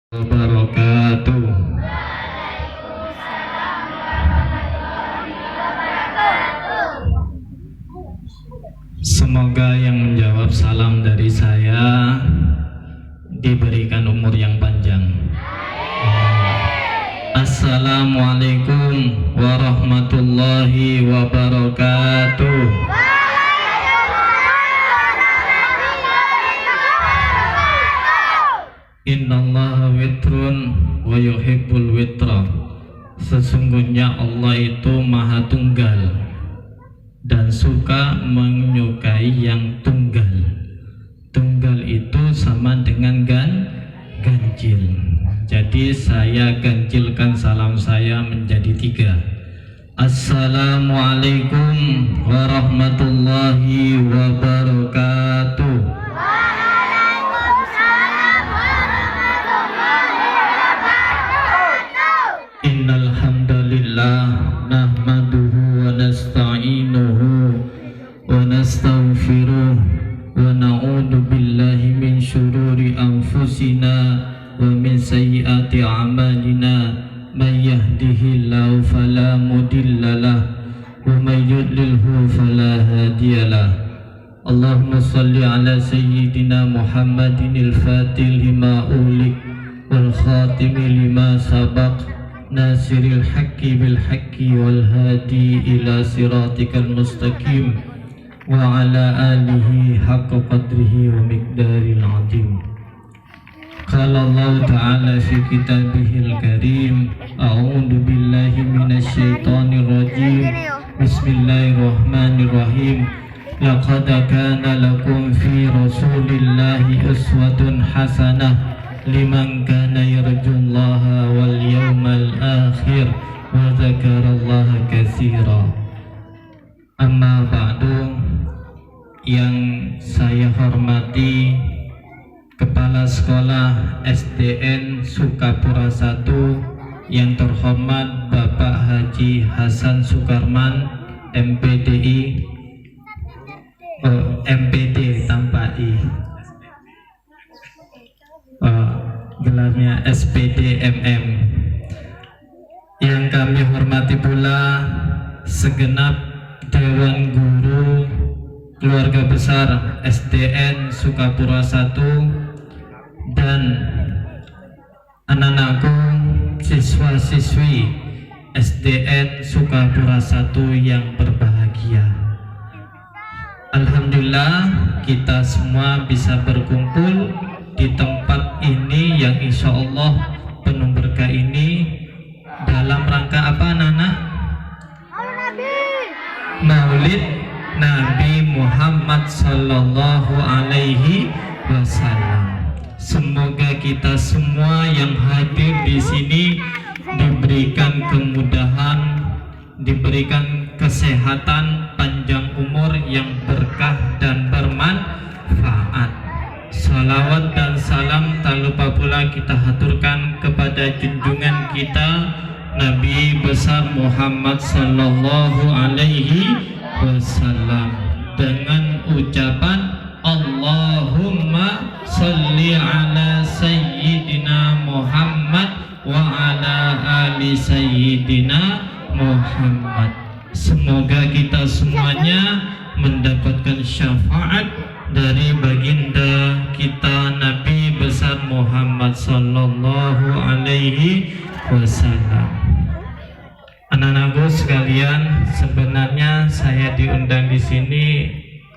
Wabarakatuh. Semoga yang menjawab salam dari saya diberikan umur yang panjang. Assalamualaikum warahmatullahi wabarakatuh. Innallaha witrun wa yuhibbul witra. Sesungguhnya Allah itu maha tunggal dan suka menyukai yang tunggal. Tunggal itu sama dengan ganjil. Jadi saya ganjilkan salam saya menjadi 3. Assalamualaikum warahmatullahi wabarakatuh. Innal hamdalillah nahmaduhu wa nasta'inuhu wa nastaghfiruh wa na'udzu billahi min syururi anfusina wa min sayyiati a'malina may yahdihillahu fala mudhillalah wa may yudlilhu fala hadiyalah. Allahumma shalli ala sayyidina Muhammadin al-fatih lima ulik wal khatimi lima sabaq nasiril haqqi bil haqqi wal hadi ila siratikal mustaqim wa ala alihi haqqa qadrihi wa miqdaril azim. Qala Allah ta'ala fi kitabihil karim, a'udzu billahi minasy syaithanir rajim. Bismillahirrahmanirrahim. Laqad kana lakum fi rasulillahi uswatun hasanah liman kana yarjullaha wal yawmal akhir wa dzakarallaha katsira. Amma ba'du. Yang saya hormati Kepala Sekolah SDN Sukapura 1, yang terhormat Bapak Haji Hasan Sukarman, MPDI, MPD tanpa I, gelarnya SPD MM. Yang kami hormati pula segenap Dewan Guru Keluarga Besar SDN Sukapura 1 dan anak-anakku siswa-siswi SDN Sukapura 1 yang berbahagia. Alhamdulillah kita semua bisa berkumpul di tempat ini yang insya Allah penuh berkah ini dalam rangka apa, Nana? Maulid Nabi Muhammad Sallallahu Alaihi Wasallam. Semoga kita semua yang hadir di sini diberikan kemudahan, diberikan kesehatan, panjang umur yang berkah dan bermanfaat. Salawat dan salam tak lupa pula kita haturkan kepada junjungan kita Nabi besar Muhammad Sallallahu Alaihi Wasallam dengan ucapan Allahumma salli ala sayyidina Muhammad wa ala ali sayyidina Muhammad. Semoga kita semuanya mendapatkan syafaat dari baginda kita Nabi besar Muhammad Sallallahu Alaihi Wasallam. Anak-anakku sekalian, sebenarnya saya diundang di sini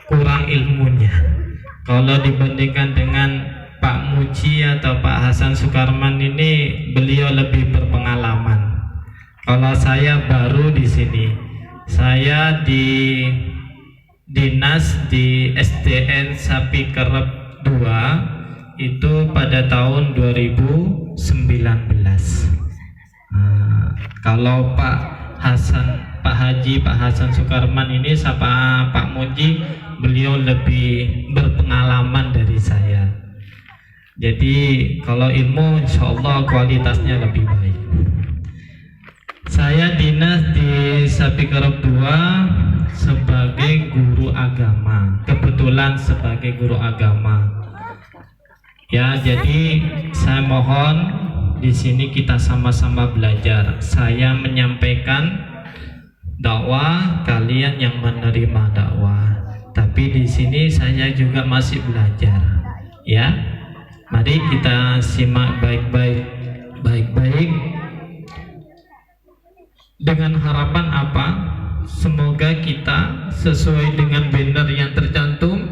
kurang ilmunya. Kalau dibandingkan dengan Pak Muji atau Pak Hasan Sukarman ini, beliau lebih berpengalaman. Kalau saya baru di sini, saya di dinas di SDN Sapi Kerep 2 itu pada tahun 2019. Kalau Pak Haji Hasan Sukarman ini sama Pak Muji, beliau lebih berpengalaman dari saya. Jadi kalau ilmu insya Allah kualitasnya lebih baik. Saya dinas di Sapi Kerep 2 sebagai guru agama. Kebetulan sebagai guru agama. Ya, jadi saya mohon di sini kita sama-sama belajar. Saya menyampaikan dakwah, kalian yang menerima dakwah. Tapi di sini saya juga masih belajar. Ya, mari kita simak baik-baik. Dengan harapan apa? Semoga kita sesuai dengan banner yang tercantum,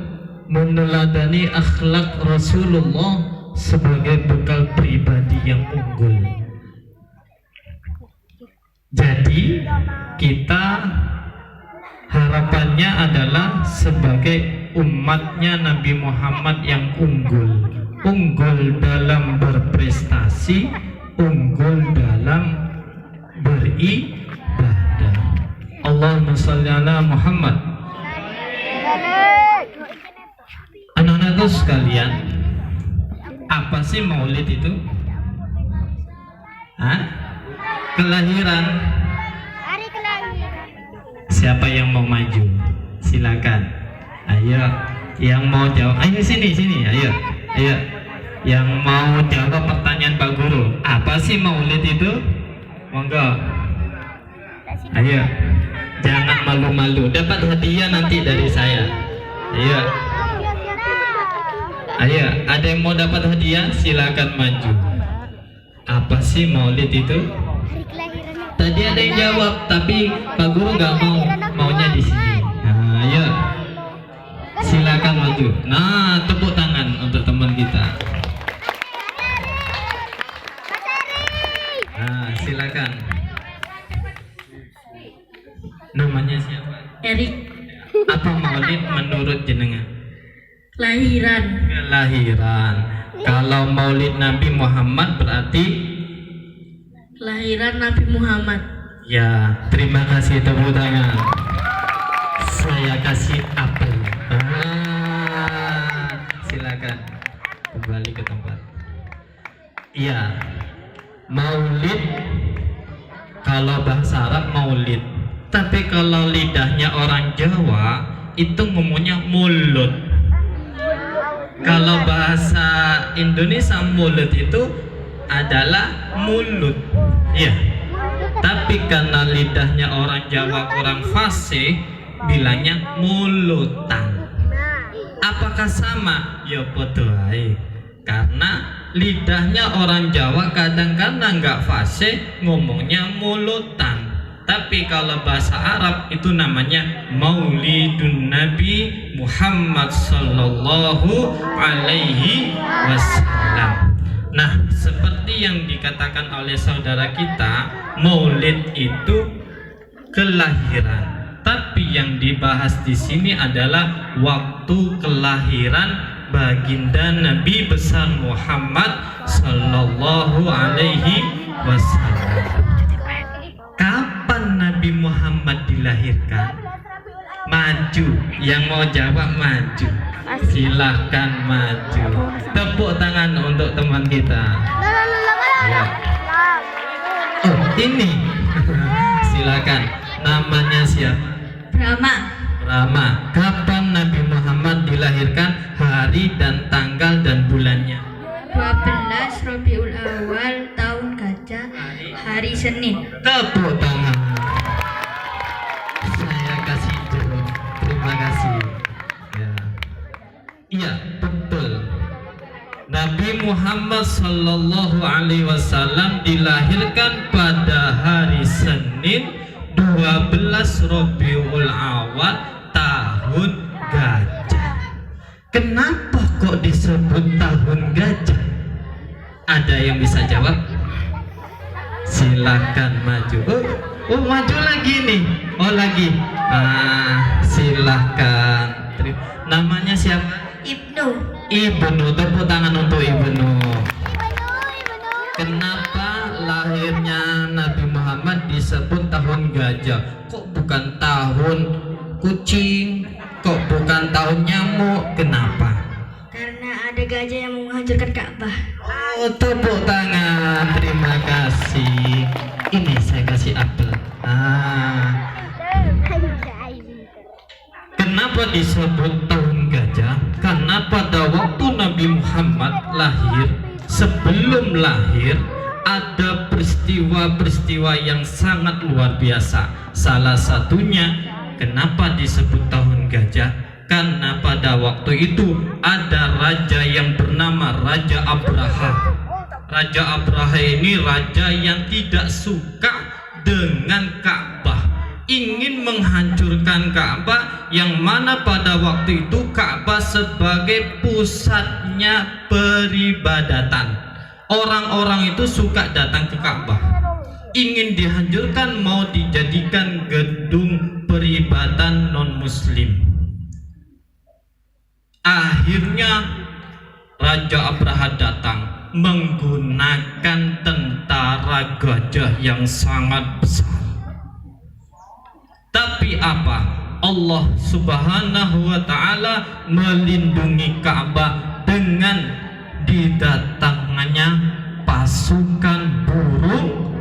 meneladani akhlak Rasulullah sebagai bekal pribadi yang unggul. Jadi kita harapannya adalah sebagai umatnya Nabi Muhammad yang unggul dalam berprestasi, unggul dalam beribadah. Allahumma sholli ala Muhammad. Anak-anakku sekalian, apa sih maulid itu? Kelahiran. Hari kelahiran. Siapa yang mau maju? Silakan. Ayo, yang mau jawab. Ayo sini, ayo. Yang mau jawab pertanyaan Pak Guru. Apa sih maulid itu? Monggo. Ayo. Jangan malu-malu. Dapat hadiah nanti dari saya. Ayo, ada yang mau dapat hadiah? Silakan maju. Apa sih maulid itu? Hari kelahirannya. Tadi ada yang jawab, tapi Pak Guru nggak maunya di sini. Nah, ayo, silakan maju. Nah, tepuk tangan untuk teman kita. Nah, silakan. Namanya siapa? Erik. Apa maulid menurut jenengan? Kelahiran. Kalau maulid Nabi Muhammad berarti Kelahiran Nabi Muhammad. ya. Terima kasih, tepuk tangan. Saya kasih apel. Silakan kembali ke tempat. Iya, maulid kalau bahasa Arab maulid, tapi kalau lidahnya orang Jawa itu ngomongnya mulut. Kalau bahasa Indonesia mulut itu adalah mulut. Iya. Tapi karena lidahnya orang Jawa kurang fasih, bilangnya mulutan. Apakah sama? Ya podo ae. Karena lidahnya orang Jawa kadang-kadang nggak fasih, ngomongnya mulutan. Tapi kalau bahasa Arab itu namanya Maulidun Nabi Muhammad sallallahu alaihi wasallam. Nah, seperti yang dikatakan oleh saudara kita, maulid itu kelahiran. Tapi yang dibahas di sini adalah waktu kelahiran baginda Nabi besar Muhammad sallallahu alaihi wasallam. Kapan Nabi Muhammad dilahirkan? Maju, yang mau jawab maju. Silahkan maju. Tepuk tangan untuk teman kita. Ya. Oh, ini. Silakan. Namanya siapa? Rama. Kapan Nabi Muhammad dilahirkan? Hari dan tanggal dan bulannya? 12 Rabiul Awal tahun gajah, hari Senin. Tepuk tangan. Saya kasih jeruk. Terima kasih. Ya. Iya, betul. Nabi Muhammad sallallahu alaihi wasallam dilahirkan pada hari Senin 12 Rabiul Awal tahun gajah. Kenapa kok disebut tahun gajah? Ada yang bisa jawab? Silakan maju. Oh, maju lagi nih. Oh, lagi. Silakan. Namanya siapa? Ibnu. Tepuk tangan untuk Ibnu. Kenapa lahirnya Nabi Muhammad disebut tahun gajah? Kok bukan tahun kucing? Kok bukan tahun nyamuk? Kenapa? Karena ada gajah yang menghancurkan Ka'bah. Oh, tepuk tangan. Terima kasih. Ini saya kasih apel. Kenapa disebut tahun gajah? Karena pada waktu Nabi Muhammad lahir, sebelum lahir ada peristiwa-peristiwa yang sangat luar biasa. Salah satunya kenapa disebut tahun gajah? Karena pada waktu itu ada raja yang bernama Raja Abraha. Raja Abraha ini raja yang tidak suka dengan Ka'bah, ingin menghancurkan Ka'bah, yang mana pada waktu itu Ka'bah sebagai pusatnya peribadatan. Orang-orang itu suka datang ke Ka'bah, ingin dihancurkan, mau dijadikan gedung peribadatan non-muslim. Akhirnya Raja Abraha datang menggunakan tentara gajah yang sangat besar. Tapi apa? Allah Subhanahu wa ta'ala melindungi Ka'bah dengan didatangkannya pasukan burung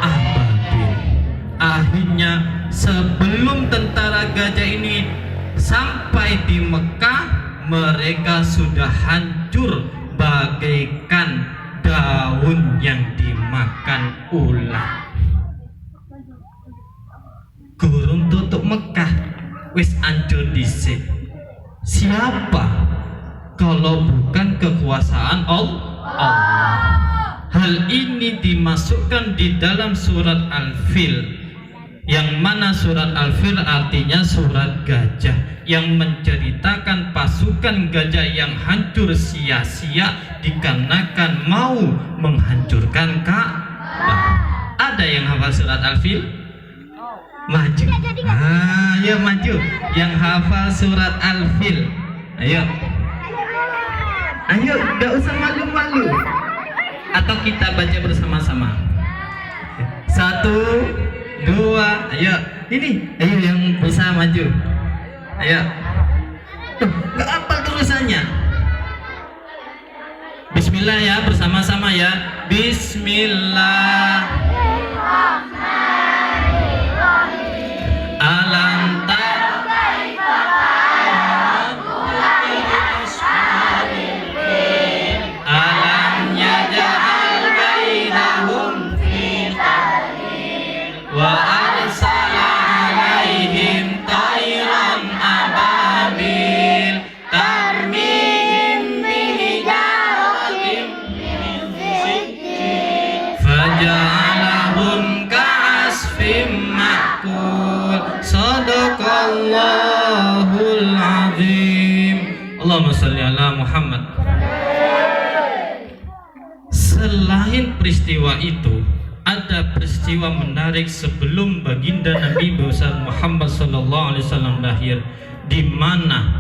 ababil. Akhirnya sebelum tentara gajah ini sampai di Mekah, mereka sudah hancur bagaikan daun yang dimakan ular. Gurung tutup Mekah wis hancur dhisik. Siapa kalau bukan kekuasaan Allah? Hal ini dimasukkan di dalam surat Al-Fil, yang mana surat Al-Fil artinya surat gajah, yang menceritakan pasukan gajah yang hancur sia-sia dikarenakan mau menghancurkan Ka'bah. Ada yang hafal surat Al-Fil? Maju. Ayo maju. Yang hafal surat Al-Fil. Ayo. Ayo, gak usah malu-malu. Atau kita baca bersama-sama. 1, 2, ayo. Ini, ayo yang bisa maju. Ayo. Tuh, gak apa tulisannya. Bismillah ya, bersama-sama ya. Bismillah. Alam tara kaifa alam yaj'al kaidahum fi tadlil wa arsala alaihim tayran ababil tarmihim bihijaratin min sijil faja'alahum ka'asfim ma'kul. Sadaqallahul azim. Allahumma sholli ala Muhammad. Selain peristiwa itu, ada peristiwa menarik sebelum baginda Nabi besar Muhammad sallallahu alaihi wasallam lahir, di mana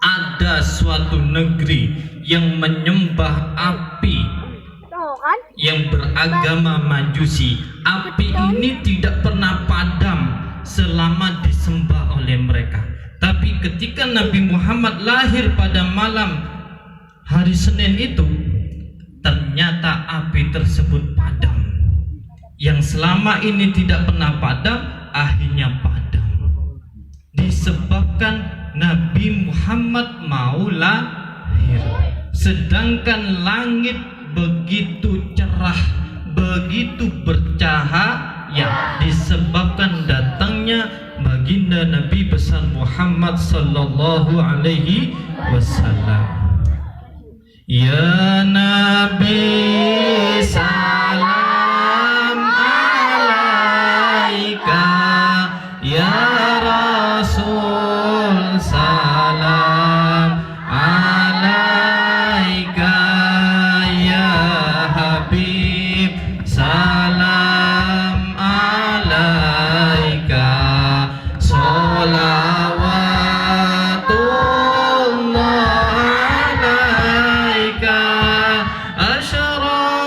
ada suatu negeri yang menyembah api, yang beragama Majusi. Api ini tidak pernah padam selama disembah oleh mereka. Tapi ketika Nabi Muhammad lahir pada malam hari Senin itu, ternyata api tersebut padam. Yang selama ini tidak pernah padam, akhirnya padam. Disebabkan Nabi Muhammad mau lahir. Sedangkan langit begitu cerah, begitu bercahaya, disebabkan datangnya baginda Nabi besar Muhammad sallallahu alaihi wasallam. Ya Nabi salam alaika, ya Rasul salam alaika, ya Habib salam alaika, sholawatullah alaika, asyraful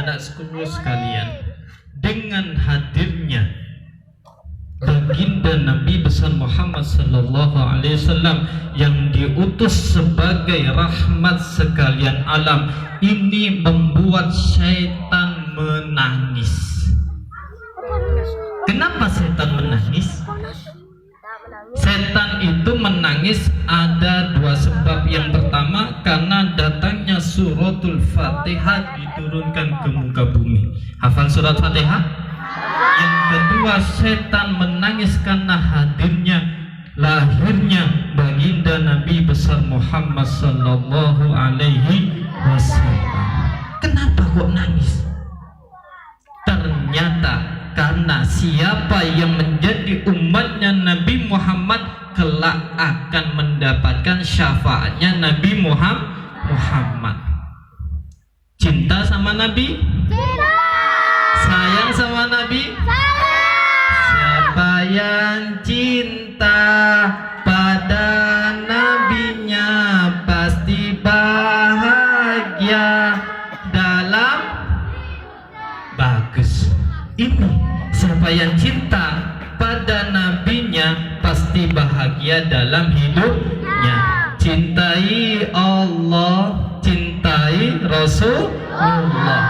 anak sekalian sekalian, dengan hadirnya baginda Nabi besar Muhammad sallallahu alaihi wasallam yang diutus sebagai rahmat sekalian alam, ini membuat syaitan menangis. Kenapa setan menangis? Setan itu menangis ada dua sebab. Yang pertama, karena datangnya suratul Fatihah diturunkan ke muka bumi. Hafal surat Fatihah? Yang kedua, setan menangis karena lahirnya baginda Nabi besar Muhammad sallallahu alaihi wasallam. Kenapa kok nangis? Ternyata karena siapa yang menjadi umatnya Nabi Muhammad kelak akan mendapatkan syafaatnya Nabi Muhammad. Cinta sama Nabi? Sayang sama Nabi? Siapa yang cinta pada nabinya pasti bahagia dalam bagus. Ini siapa yang cinta pada nabinya pasti bahagia dalam hidupnya. Cintai Allah, cintai Rasulullah.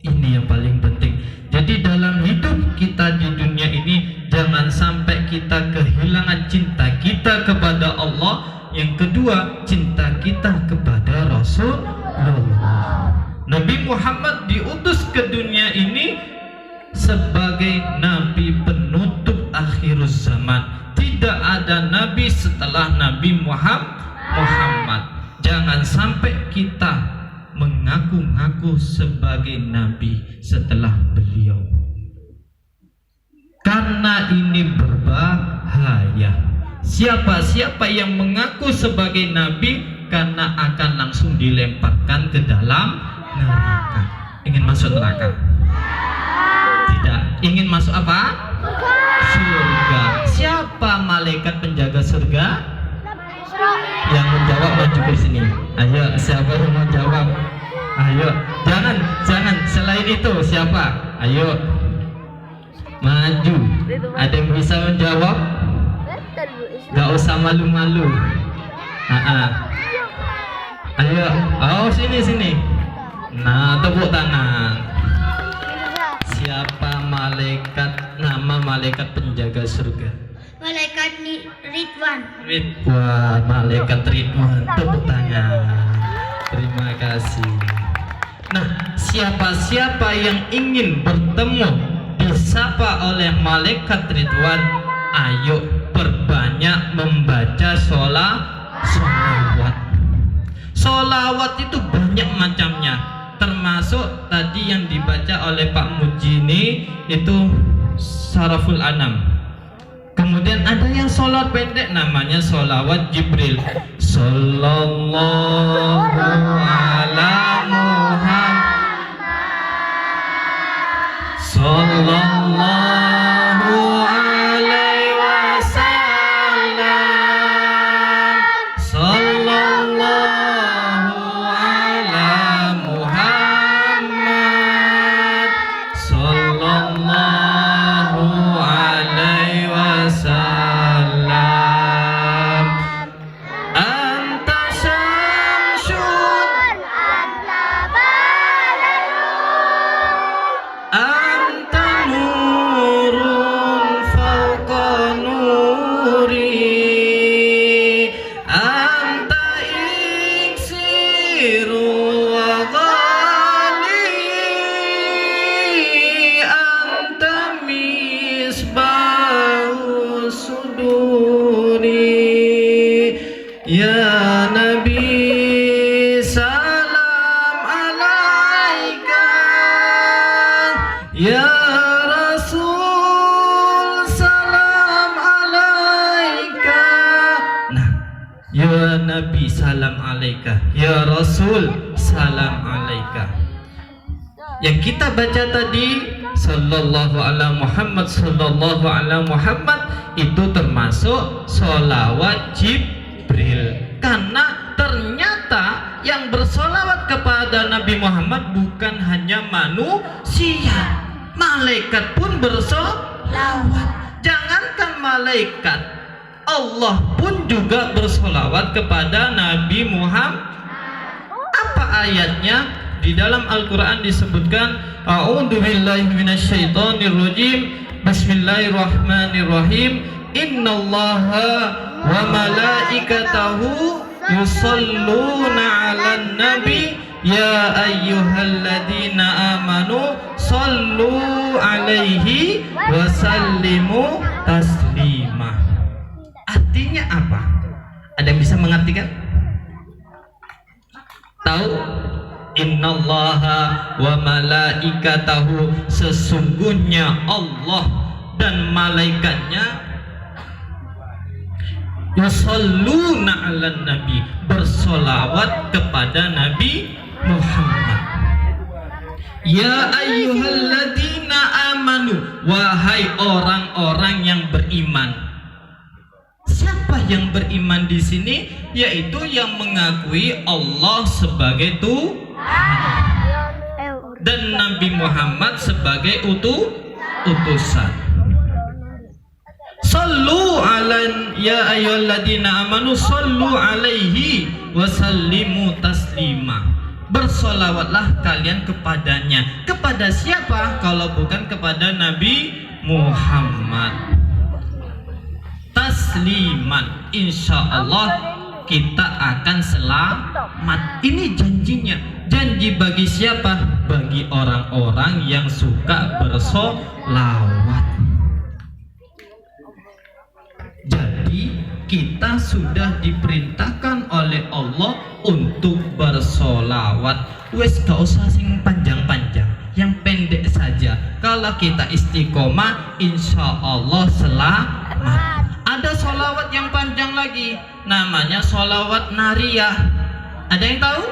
Ini yang paling penting. Jadi dalam hidup kita di dunia ini jangan sampai kita kehilangan cinta kita kepada Allah. Yang kedua, cinta kita kepada Rasulullah. Nabi Muhammad diutus ke dunia ini sebagai nabi penutup akhir zaman. Tidak ada nabi setelah Nabi Muhammad. Jangan sampai kita mengaku-ngaku sebagai nabi setelah beliau, karena ini berbahaya. Siapa-siapa yang mengaku sebagai nabi karena akan langsung dilemparkan ke dalam neraka. Ingin masuk neraka? Tidak. Ingin masuk apa? Surga. Siapa malaikat penjaga surga? Yang menjawab maju ke sini. Ayo, siapa yang mau jawab? Ayo, jangan. Selain itu siapa? Ayo, maju. Ada yang bisa menjawab? Gak usah malu-malu. Ayo, sini. Nah, tepuk tangan. Siapa nama malaikat penjaga surga? Malaikat Ridwan. Ridwan, malaikat Ridwan. Tepuk tangan. Terima kasih. Nah, siapa-siapa yang ingin bertemu disapa oleh malaikat Ridwan, ayo perbanyak membaca sholawat. Sholawat itu banyak macamnya, termasuk tadi yang dibaca oleh Pak Muji ini itu Saraful Anam. Kemudian ada yang sholat pendek namanya sholawat Jibril. Sallallahu ala Muhammad, sallallahu alaihi wasallam, sallallahu ala Muhammad, sallallahu alaihi wasallam. Anta syamsun, anta nurun fawqa nuri, anta iksiru wa ghali, anta misbahu suduri. Ya Nabi salam alaika, ya Rasul salam alaika. Nah, ya Nabi salam alaika, ya Rasul salam alaika. Yang kita baca tadi sallallahu ala Muhammad, sallallahu ala Muhammad, itu termasuk sholawat Jibril. Karena ternyata yang bersolawat kepada Nabi Muhammad bukan hanya manusia, malaikat pun bersolawat. Jangankan malaikat, Allah pun juga bersolawat kepada Nabi Muhammad. Apa ayatnya? Di dalam Al-Quran disebutkan, A'udzubillahi minasyaitonirrajim, Bismillahirrahmanirrahim, Innallaha wa malaikatahu yusalluna 'alan nabi ya ayyuhalladzina amanu sallu 'alaihi wa sallimu taslima. Artinya apa? Ada yang bisa mengartikan? Tahu? Innallaha wa malaikatahu, sesungguhnya Allah dan malaikatnya yusalluna 'alan nabi, bersolawat kepada Nabi Muhammad. Ya ayyuhalladzina amanu, wahai orang-orang yang beriman. Siapa yang beriman di sini? Yaitu yang mengakui Allah sebagai Tuhan dan Nabi Muhammad sebagai utusan. Sallu alan ya ayyuhalladzina amanu sallu alaihi wa sallimu taslima. Bersolawatlah kalian kepadanya. Kepada siapa kalau bukan kepada Nabi Muhammad? Tasliman, insya Allah kita akan selamat. Ini janjinya. Janji bagi siapa? Bagi orang-orang yang suka bersolawat. Jadi kita sudah diperintahkan oleh Allah untuk bersolawat. Wes gak usah sing panjang-panjang, yang pendek saja. Kalau kita istiqomah, insya Allah selamat. Ada solawat yang panjang lagi, namanya solawat nariyah. Ada yang tahu?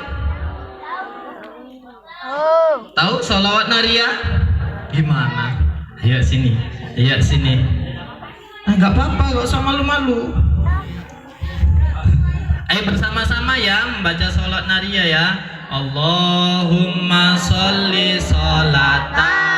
Tahu solawat nariyah? Gimana? Ayo sini, ayo sini. Nggak apa-apa, nggak usah malu-malu. Ayo bersama-sama ya membaca solawat nariyah ya. Allahumma sholli sholatan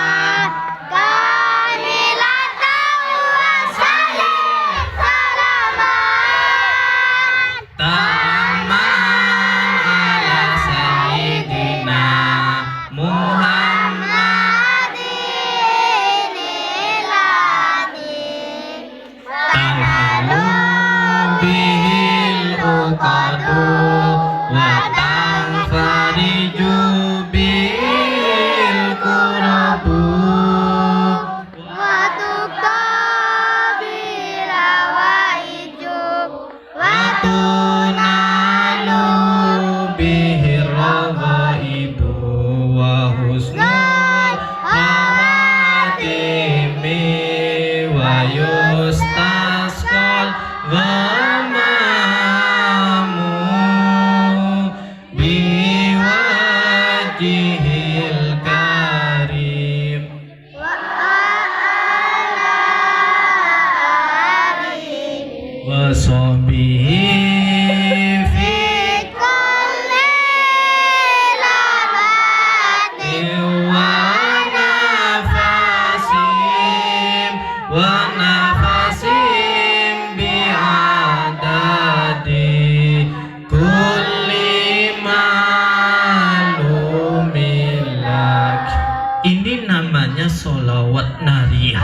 solawat nariyah.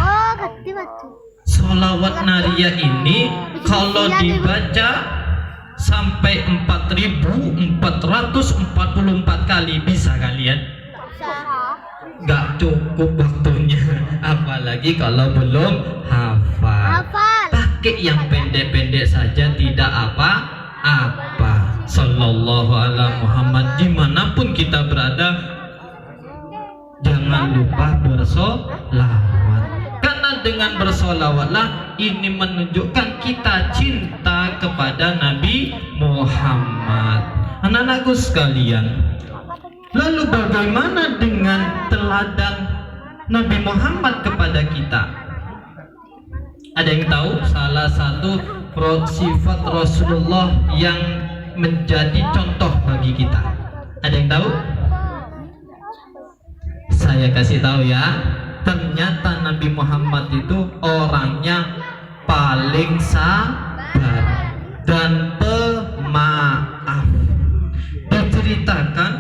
Solawat nariyah ini kalau dibaca sampai 4.444 kali bisa kalian? Gak cukup waktunya, apalagi kalau belum hafal. Pakai yang pendek-pendek saja, tidak apa-apa. Sallallahu alaihi Muhammad. Dimanapun kita berada, jangan lupa bersolawat. Karena dengan bersolawatlah ini menunjukkan kita cinta kepada Nabi Muhammad. Anak-anakku sekalian, lalu bagaimana dengan teladan Nabi Muhammad kepada kita? Ada yang tahu salah satu sifat Rasulullah yang menjadi contoh bagi kita? Ada yang tahu? Saya kasih tahu ya. Ternyata Nabi Muhammad itu orangnya paling sabar dan pemaaf. Diceritakan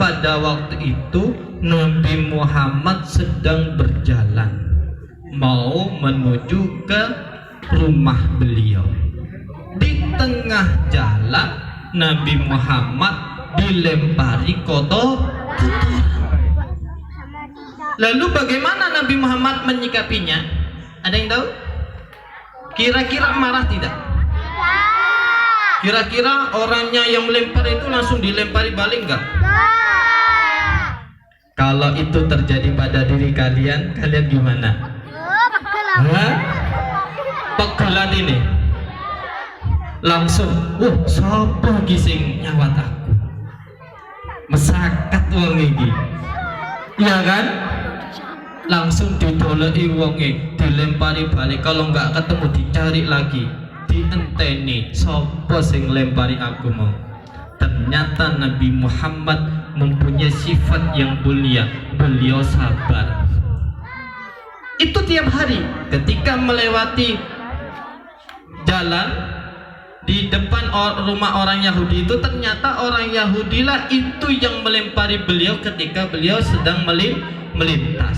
pada waktu itu Nabi Muhammad sedang berjalan mau menuju ke rumah beliau. Di tengah jalan Nabi Muhammad dilempari kotoran. Lalu bagaimana Nabi Muhammad menyikapinya? Ada yang tahu? Kira-kira marah tidak? Kira-kira orangnya yang melempar itu langsung dilempari balik enggak? Kalau itu terjadi pada diri kalian, kalian gimana? Hah? Pegelan ini langsung, sapa gising nyawat aku, mesakat wong iki, iya kan? Langsung ditoleki wonge, dilempari balik. Kalau nggak ketemu dicari lagi, dienteni sapa sing lempari aku mau. Ternyata Nabi Muhammad mempunyai sifat yang mulia, beliau sabar. Itu tiap hari ketika melewati jalan di depan rumah orang Yahudi itu, ternyata orang Yahudi lah itu yang melempari beliau ketika beliau sedang melintas.